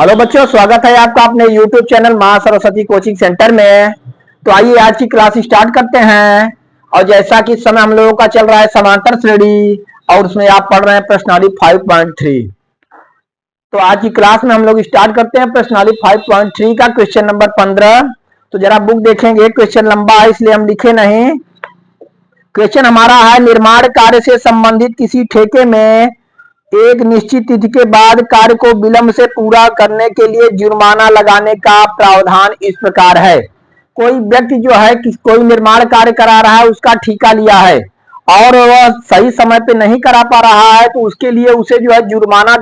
Hello बच्चों, स्वागत है आपका अपने YouTube चैनल मां सरस्वती कोचिंग सेंटर में। तो आइए आज की क्लास स्टार्ट करते हैं। और जैसा कि इस समय हम लोगों का चल रहा है समांतर श्रेणी और उसमें आप पढ़ रहे हैं प्रश्नावली 5.3। तो आज की क्लास में हम लोग स्टार्ट करते हैं प्रश्नावली 5.3 का क्वेश्चन नंबर 15। तो जरा बुक देखेंगे, क्वेश्चन लंबा है इसलिए हम लिखे नहीं। क्वेश्चन हमारा है, निर्माण कार्य से संबंधित किसी ठेके में एक निश्चित तिथि के बाद कार्य को विलंब से पूरा करने के लिए जुर्माना लगाने का प्रावधान इस प्रकार है। कोई व्यक्ति जो है कि कोई निर्माण कार्य करा रहा है, उसका ठेका लिया है और वह सही समय पे नहीं करा पा रहा है, तो उसके लिए उसे जो है जुर्माना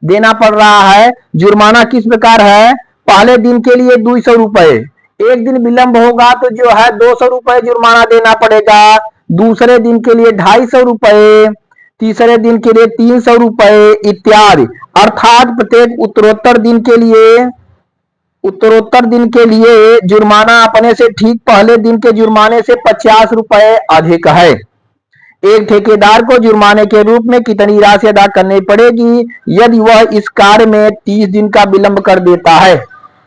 देना पड़ रहा है। जुर्माना किस प्रकार है? पहले दिन के लिए 200 रुपए, एक दिन विलंब होगा तो जो है 200 रुपए जुर्माना देना पड़ेगा। दूसरे दिन के लिए 250 रुपए, तीसरे दिन के लिए 300 रुपए इत्यादि। अर्थात प्रत्येक उत्तरोत्तर दिन के लिए जुर्माना अपने से ठीक पहले दिन के जुर्माने से 50 रुपए अधिक है। एक ठेकेदार को जुर्माने के रूप में कितनी राशि अदा करनी पड़ेगी यदि वह इस कार्य में 30 दिन का विलंब कर देता है?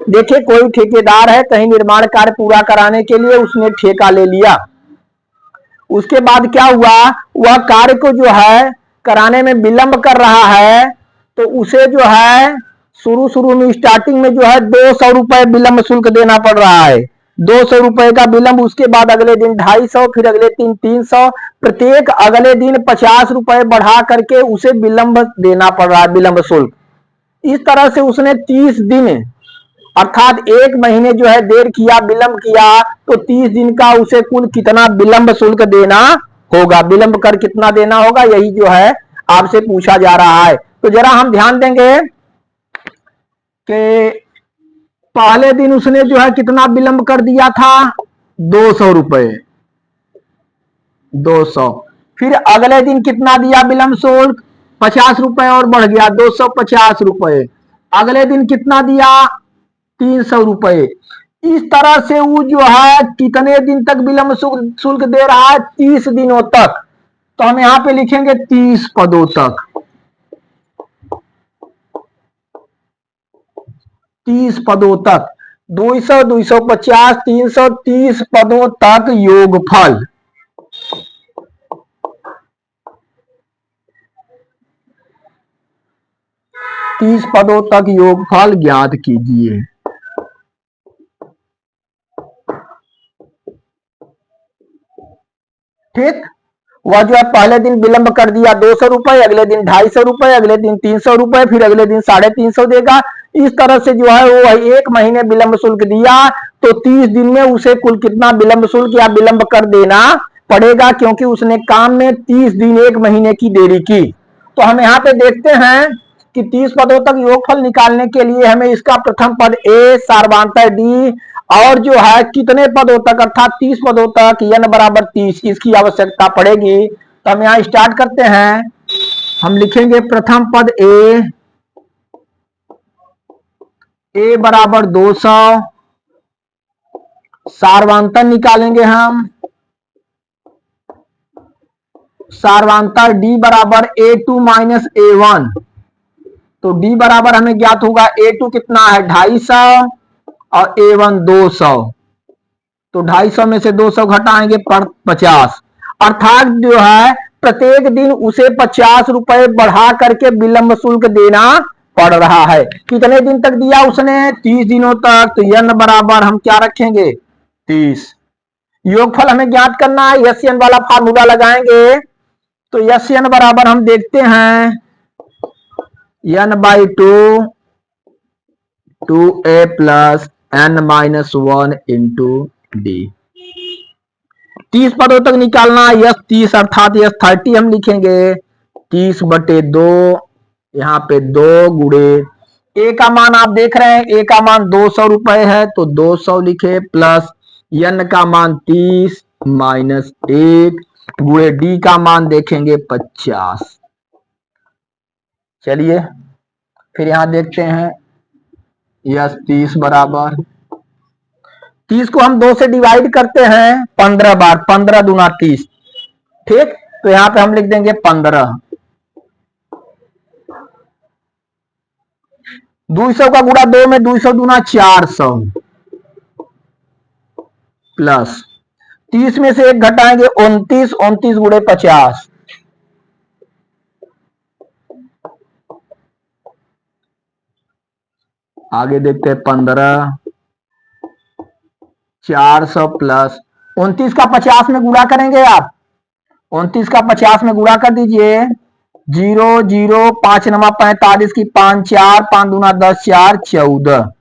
देखिए, कोई ठेकेदार है, कहीं निर्माण कार्य पूरा कराने के लिए उसने ठेका ले लिया। उसके बाद क्या हुआ, वह कार्य को जो है कराने में विलंब कर रहा है, तो उसे जो है शुरू में स्टार्टिंग में जो है 200 रुपए विलंब शुल्क देना पड़ रहा है। 200 रुपए का विलंब, उसके बाद अगले दिन 250, फिर अगले दिन 300, प्रत्येक अगले दिन 50 रुपए बढ़ा करके उसे विलंब देना पड़ रहा है, विलंब शुल्क। इस तरह से उसने 30 दिन अर्थात 1 महीने जो है देर किया, विलंब किया, तो 30 दिन का उसे कुल कितना विलंब शुल्क देना होगा, विलंब कर कितना देना होगा, यही जो है आपसे पूछा जा रहा है। तो जरा हम ध्यान देंगे कि पहले दिन उसने जो है कितना विलंब कर दिया था, 200 रुपए, 200। फिर अगले दिन कितना दिया विलंब शुल्क, 50 रुपए और बढ़ गया 250 रुपए। अगले दिन कितना दिया, 300 रुपए। इस तरह से वो जो है कितने दिन तक विलंब शुल्क दे रहा है, 30 दिनों तक। तो हम यहां पे लिखेंगे 30 पदों तक, 30 पदों तक, 200, 250, 300, 30 पदों तक योगफल। तीस पदों तक योगफल ज्ञात कीजिए। ठीक, वह जो है पहले दिन विलंब कर दिया 200 रुपए, अगले दिन 250 रुपए, अगले दिन 300 रुपए, फिर अगले दिन 350 देगा। इस तरह से जो है वो 1 महीने विलंब शुल्क दिया, तो 30 दिन में उसे कुल कितना विलंब शुल्क या विलंब कर देना पड़ेगा, क्योंकि उसने काम में 30 दिन 1 महीने की देरी की। तो हम यहाँ पे देखते हैं कि 30 पदों तक योगफल निकालने के लिए हमें इसका प्रथम पद ए, सार्वधातुक डी और जो है कितने पदों तक अर्थात 30 पदों तक n बराबर 30, इसकी आवश्यकता पड़ेगी। तो हम यहाँ स्टार्ट करते हैं। हम लिखेंगे प्रथम पद ए बराबर 200, सार्वधातुक निकालेंगे हम, सार्वधातुक डी बराबर A2 माइनस A1। तो डी बराबर हमें ज्ञात होगा, A2 कितना है 250 और A1 200। तो 250 में से 200 घटाएंगे 50, अर्थात जो है प्रत्येक दिन उसे 50 रुपए बढ़ा करके विलंब शुल्क देना पड़ रहा है। कितने दिन तक दिया उसने, 30 दिनों तक। तो n बराबर हम क्या रखेंगे, 30। योगफल हमें ज्ञात करना है, एस एन वाला फार्मूला लगाएंगे। तो एस एन बराबर हम देखते हैं n/2 2a plus n-1 into D. 30 पदों तक निकालना, यस 30 अर्थात यस 30 हम लिखेंगे, 30/2, यहाँ पे 2 गुणे ए का मान आप देख रहे हैं, ए का मान 200 रुपए है, तो 200 लिखे, प्लस n का मान 30 माइनस 1 गुणे डी का मान देखेंगे 50। चलिए फिर यहां देखते हैं, यस 30 बराबर 30 को हम 2 से डिवाइड करते हैं 15 बार, 15 दूना 30। ठीक, तो यहां पे हम लिख देंगे 15 200 का गुणा 2 में 200 दूना 400 प्लस 30 में से 1 घटाएंगे 29, 29 गुणे 50, आगे देखते हैं 15, 400 प्लस 29 का 50 में गुणा करेंगे आप, 29 का 50 में गुणा कर दीजिए, 0 0 5 नमा 45 की 5 4 5 दूना 10 4 14,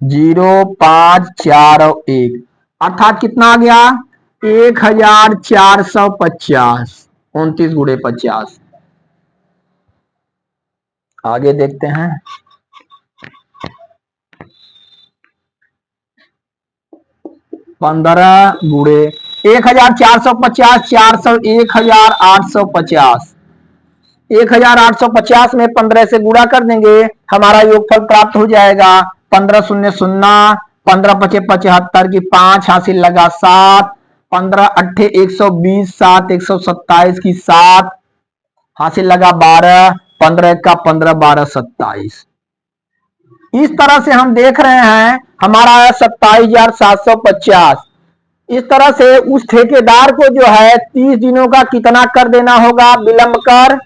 0 5 4 और 1 अर्थात कितना आ गया 1450, 29 गुणे 50। आगे देखते हैं 15 गुणे 1450, 400 1850, 1850 में 15 से गुणा कर देंगे, हमारा योगफल प्राप्त हो जाएगा 15 शून्य शून्य, 15 पचे 75 की 5 हासिल लगा 7, 15 अट्ठे 120, 7 127 की 7 हासिल लगा 12, 15 का 15 12 27। इस तरह से हम देख रहे हैं हमारा आया 27,750। इस तरह से उस ठेकेदार को जो है 30 दिनों का कितना कर देना होगा विलंब कर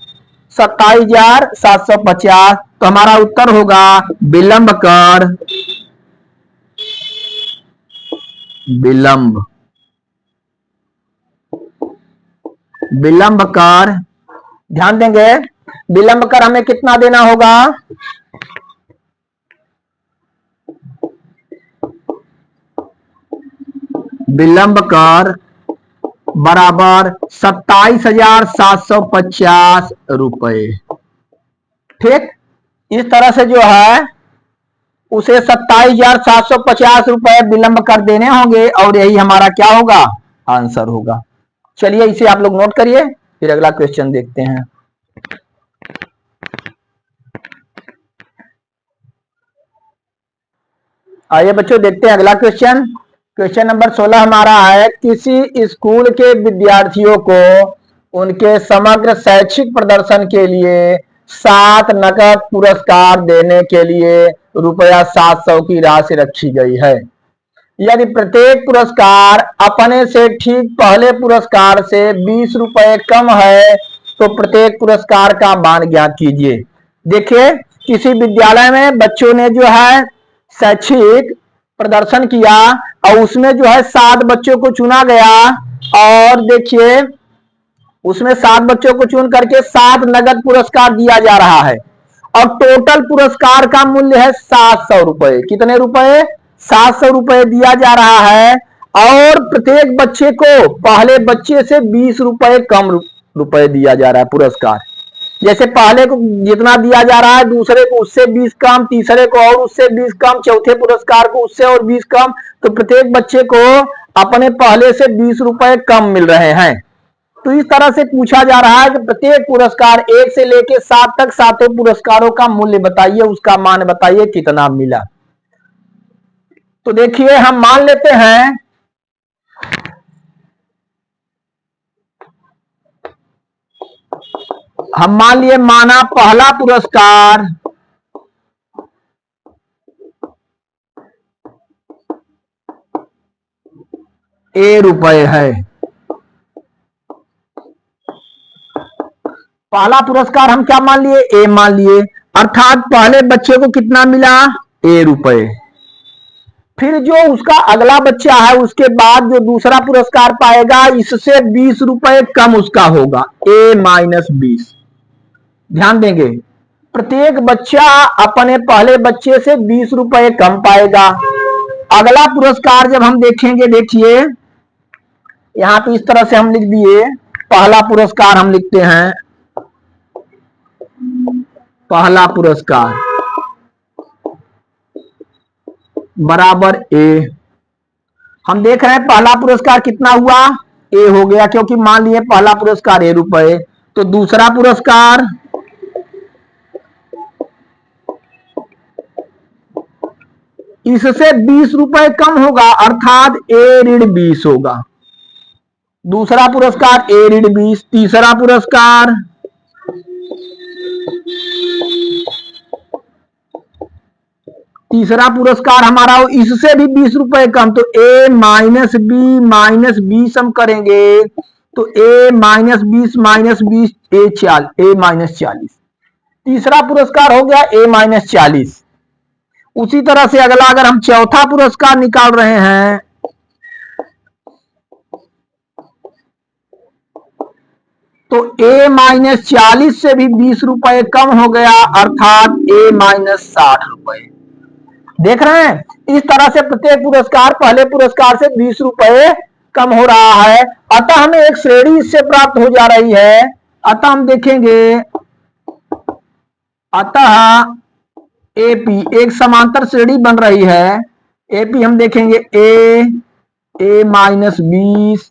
27,750। तो हमारा उत्तर होगा विलंब कर, विलंब विलंब कर, ध्यान देंगे विलंब कर हमें कितना देना होगा, विलंब कर बराबर 27,750 रुपए। ठीक, इस तरह से जो है उसे 27,750 रुपए विलंब कर देने होंगे और यही हमारा क्या होगा आंसर होगा। चलिए इसे आप लोग नोट करिए, फिर अगला क्वेश्चन देखते हैं। आइए बच्चों देखते हैं अगला क्वेश्चन। क्वेश्चन नंबर 16 हमारा है, किसी स्कूल के विद्यार्थियों को उनके समग्र शैक्षिक प्रदर्शन के लिए 7 नकद पुरस्कार देने के लिए रुपया 700 की राशि रखी गई है। यदि प्रत्येक पुरस्कार अपने से ठीक पहले पुरस्कार से 20 रुपए कम है तो प्रत्येक पुरस्कार का मान ज्ञात कीजिए। देखिए किसी विद्यालय में बच्चों ने जो है शैक्षिक प्रदर्शन किया और उसमें जो है 7 बच्चों को चुना गया और देखिए उसमें 7 बच्चों को चुन करके 7 नगद पुरस्कार दिया जा रहा है और टोटल पुरस्कार का मूल्य है 700 रुपए। कितने रुपए 700 रुपए दिया जा रहा है और प्रत्येक बच्चे को पहले बच्चे से 20 रुपए कम रुपए दिया जा रहा है पुरस्कार। जैसे पहले को जितना दिया जा रहा है दूसरे को उससे 20 कम, तीसरे को और उससे 20 कम, चौथे पुरस्कार को उससे और 20 कम, तो प्रत्येक बच्चे को अपने पहले से 20 रुपए कम मिल रहे हैं। तो इस तरह से पूछा जा रहा है कि प्रत्येक पुरस्कार 1 से लेकर 7 तक सातों पुरस्कारों का मूल्य बताइए, उसका मान बताइए कितना मिला। तो देखिए हम मान लेते हैं हम मान लिए माना पहला पुरस्कार ₹1 है। पहला पुरस्कार हम क्या मान लिए ए मान लिए, अर्थात पहले बच्चे को कितना मिला ₹1। फिर जो उसका अगला बच्चा है उसके बाद जो दूसरा पुरस्कार पाएगा इससे 20 रुपए कम उसका होगा A-20। ध्यान देंगे प्रत्येक बच्चा अपने पहले बच्चे से 20 रुपए कम पाएगा। अगला पुरस्कार जब हम देखेंगे, देखिए यहां पे इस तरह से हम लिख दिए, पहला पुरस्कार हम लिखते हैं पहला पुरस्कार बराबर ए। हम देख रहे हैं पहला पुरस्कार कितना हुआ ए हो गया क्योंकि मान लिए पहला पुरस्कार ₹1। तो दूसरा पुरस्कार इससे 20 रुपए कम होगा अर्थात A-20 होगा। दूसरा पुरस्कार A-20। तीसरा पुरस्कार तीसरा पुरस्कार हमारा हो इससे भी 20 रुपए कम, तो ए माइनस बीस हम करेंगे तो ए माइनस बीस ए माइनस 40। तीसरा पुरस्कार हो गया ए माइनस 40। उसी तरह से अगला अगर हम चौथा पुरस्कार निकाल रहे हैं तो ए माइनस 40 से भी 20 रुपए कम हो गया, अर्थात ए माइनस 60 रुपए। देख रहे हैं इस तरह से प्रत्येक पुरस्कार पहले पुरस्कार से 20 रुपए कम हो रहा है, अतः हमें एक श्रेणी इससे प्राप्त हो जा रही है। अतः हम देखेंगे, अतः एपी एक समांतर श्रेणी बन रही है। एपी हम देखेंगे ए माइनस 20,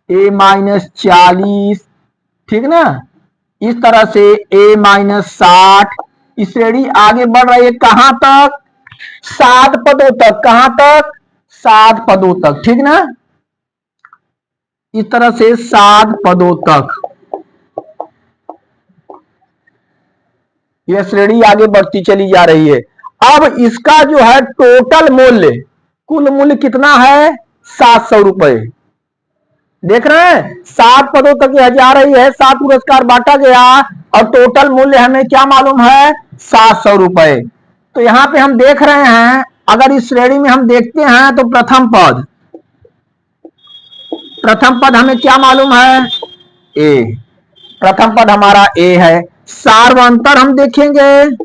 ए माइनस 40, ठीक ना। इस तरह से ए माइनस 60, इस श्रेणी आगे बढ़ रही है कहां तक, 7 पदों तक। कहां तक, 7 पदों तक, ठीक ना। इस तरह से 7 पदों तक यह श्रेणी आगे बढ़ती चली जा रही है। अब इसका जो है टोटल मूल्य, कुल मूल्य कितना है, 700 रुपए। देख रहे हैं 7 पदों तक यह जा रही है, 7 पुरस्कार बांटा गया और टोटल मूल्य हमें क्या मालूम है, 700 रुपए। तो यहां पे हम देख रहे हैं, अगर इस श्रेणी में हम देखते हैं तो प्रथम पद हमें क्या मालूम है, ए। प्रथम पद हमारा ए है। सार्वंतर हम देखेंगे,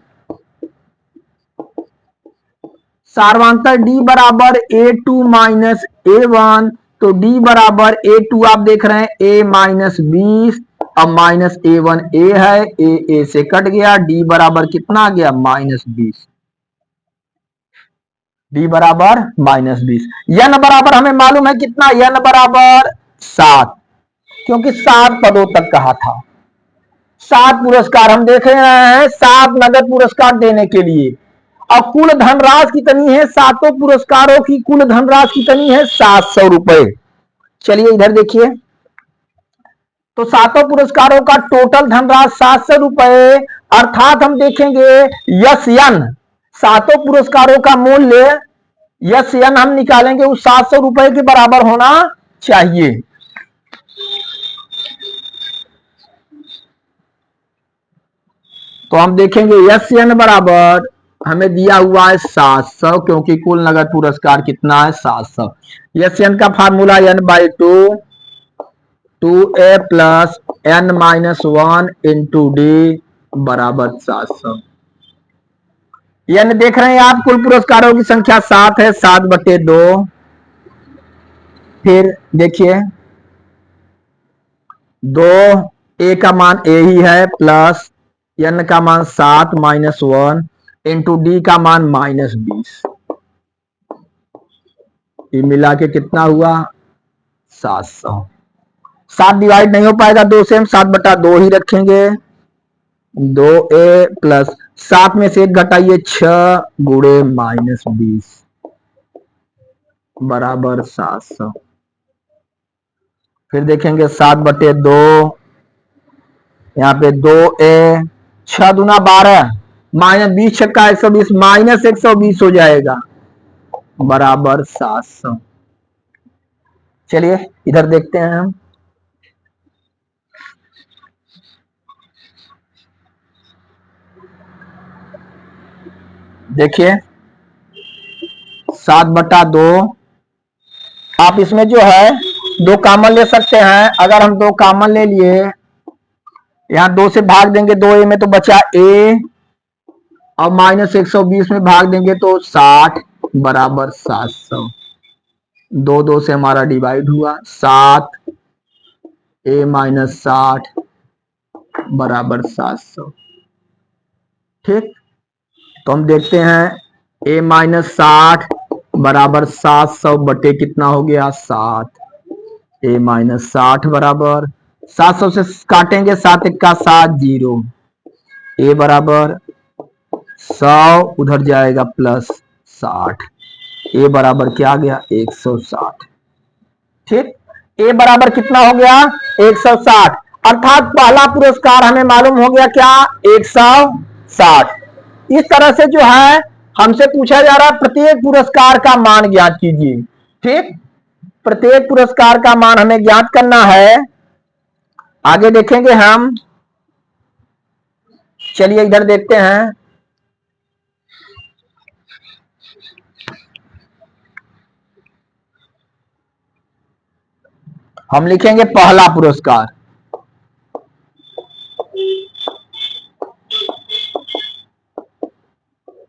सार्वंतर डी बराबर A2 माइनस A1, तो डी बराबर A2 आप देख रहे हैं A माइनस 20, अब माइनस A1 A है, A से कट गया, डी बराबर कितना आ गया, माइनस 20। डी बराबर माइनस 20। n बराबर हमें मालूम है कितना, n बराबर 7, क्योंकि 7 पदों तक कहा था। 7 पुरस्कार हम देख रहे हैं, 7 नगद पुरस्कार देने के लिए, और कुल धनराशि कितनी है, 7 पुरस्कारों की कुल धनराशि कितनी है, 700 रुपए। चलिए इधर देखिए, तो 7 पुरस्कारों का टोटल धनराशि 700 रुपए, अर्थात हम देखेंगे यस एन, 7 पुरस्कारों का मूल्य यस एन हम निकालेंगे उस 700 रुपए के बराबर होना चाहिए। तो हम देखेंगे यस एन बराबर हमें दिया हुआ है 700, क्योंकि कुल नगद पुरस्कार कितना है, 700। यस एन का formula n/2 2a plus n minus 1 into D बराबर 700। n देख रहे हैं आप, कुल पुरस्कारों की संख्या 7 है, 7/2। फिर देखिए 2 a का मान a ही है, प्लस n का मान 7 माइनस 1 इंटू डी का मान माइनस 20। ये मिला के कितना हुआ, 700। 7 डिवाइड नहीं हो पाएगा 2 से, हम 7/2 ही रखेंगे। 2a प्लस 7 में से 1 घटाइए, 6 गुणे माइनस 20 बराबर 700। फिर देखेंगे 7/2, यहाँ पे 2a, 6 दूना 12 माइनस 20 छक्का 120, माइनस 120 हो जाएगा बराबर 700। चलिए इधर देखते हैं हम, देखिए 7/2, आप इसमें जो है 2 कॉमन ले सकते हैं। अगर हम 2 कॉमन ले लिए, यहां 2 से भाग देंगे 2a में तो बचा a, और माइनस 120 में भाग देंगे तो 60 बराबर 700। 2 से हमारा डिवाइड हुआ, 7 a माइनस 60 बराबर 700। ठीक, तो हम देखते हैं a माइनस 60 बराबर 700 बटे कितना हो गया, 7। a माइनस 60 बराबर 700 से काटेंगे, 7 1 7 0, a बराबर 100 उधर जाएगा प्लस 60, a बराबर क्या आ गया, 160। ठीक, a बराबर कितना हो गया, 160, अर्थात पहला पुरस्कार हमें मालूम हो गया क्या, 160। इस तरह से जो है हमसे पूछा जा रहा है प्रत्येक पुरस्कार का मान ज्ञात कीजिए। ठीक, प्रत्येक पुरस्कार का मान हमें ज्ञात करना है। आगे देखेंगे हम। चलिए इधर देखते हैं। हम लिखेंगे पहला पुरस्कार।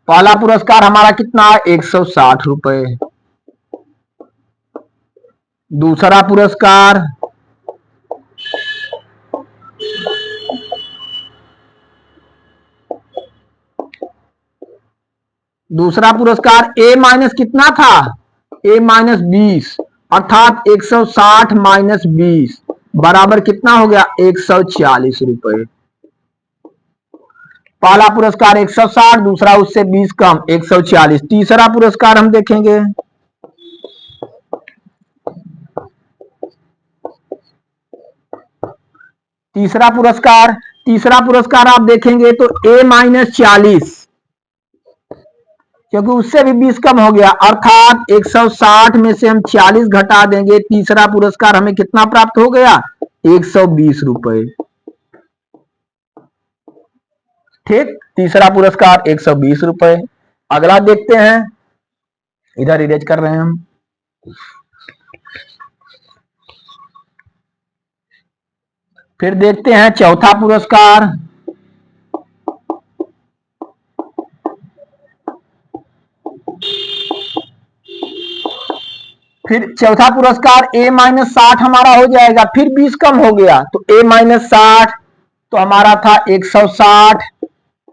पहला पुरस्कार हमारा कितना, 160 रुपए। दूसरा पुरस्कार, दूसरा पुरस्कार ए माइनस कितना था, ए माइनस 20, अर्थात 160 माइनस 20 बराबर कितना हो गया, 140 रुपए। पहला पुरस्कार 160, दूसरा उससे 20 कम 140। तीसरा पुरस्कार हम देखेंगे। तीसरा पुरस्कार आप देखेंगे तो ए माइनस 40, क्योंकि उससे भी 20 कम हो गया, अर्थात 160 में से हम 40 घटा देंगे। तीसरा पुरस्कार हमें कितना प्राप्त हो गया, 120 रुपए। ठीक, तीसरा पुरस्कार 120 रुपए। अगला देखते हैं, इधर इरेज कर रहे हैं हम। फिर देखते हैं चौथा पुरस्कार। फिर चौथा पुरस्कार ए माइनस 60 हमारा हो जाएगा, फिर 20 कम हो गया तो ए माइनस 60, तो हमारा था 160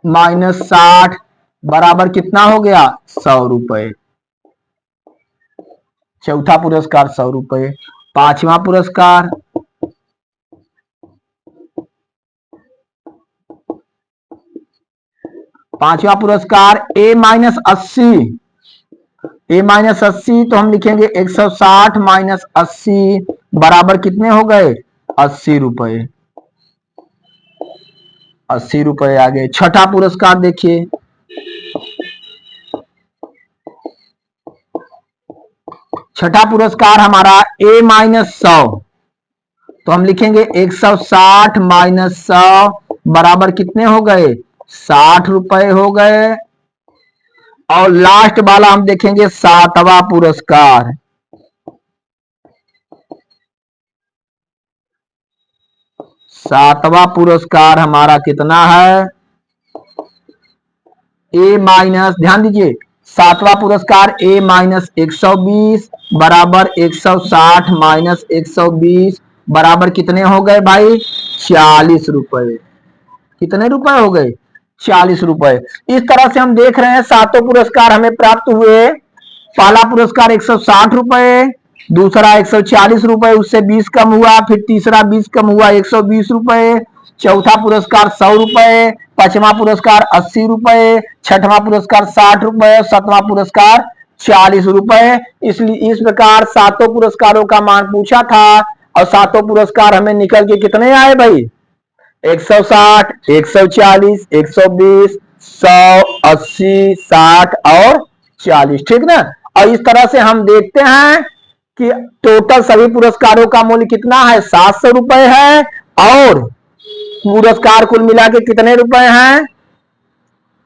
माइनस 60 बराबर कितना हो गया, 100 रुपए। चौथा पुरस्कार 100 रुपए। पांचवा पुरस्कार, ए माइनस 80, ए माइनस 80 तो हम लिखेंगे 160 माइनस 80 बराबर कितने हो गए, 80 रुपए। 80 रुपए आ गए। छठा पुरस्कार देखिए, छठा पुरस्कार हमारा ए माइनस 100, तो हम लिखेंगे 160 माइनस 100 बराबर कितने हो गए, 60 रुपए हो गए। और लास्ट वाला हम देखेंगे सातवां पुरस्कार। सातवां पुरस्कार हमारा कितना है, ए माइनस, ध्यान दीजिए, सातवां पुरस्कार ए माइनस 120 बराबर 160 माइनस 120 बराबर कितने हो गए भाई, 40 रुपए। कितने रुपए हो गए, 40 रुपए। इस तरह से हम देख रहे हैं सातों पुरस्कार हमें प्राप्त हुए। पहला पुरस्कार 160 रुपए, दूसरा 140 रुपए, उससे 20 कम हुआ, फिर तीसरा 20 कम हुआ 120 रुपए, चौथा पुरस्कार 100 रुपए, पांचवा पुरस्कार 80 रुपए, छठवां पुरस्कार 60 रुपए, सातवां पुरस्कार 40 रुपए। इसलिए इस प्रकार सातों पुरस्कारों का मान पूछा था और सातों पुरस्कार हमें निकल के कितने आए भाई, 160, 140, 120, 100, 80, 60 और 40। ठीक ना। और इस तरह से हम देखते हैं कि टोटल सभी पुरस्कारों का मूल्य कितना है, 700 रुपए है। और पुरस्कार कुल मिला के कितने रुपए हैं,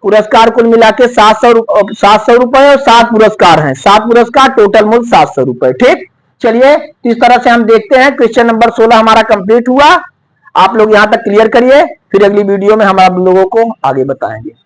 पुरस्कार कुल मिला के 700 रुपए और 7 पुरस्कार हैं। 7 पुरस्कार, टोटल मूल्य 700 रुपए। ठीक, चलिए इस तरह से हम देखते हैं क्वेश्चन नंबर 16 हमारा कंप्लीट हुआ। आप लोग यहां तक क्लियर करिए, फिर अगली वीडियो में हम आप लोगों को आगे बताएंगे।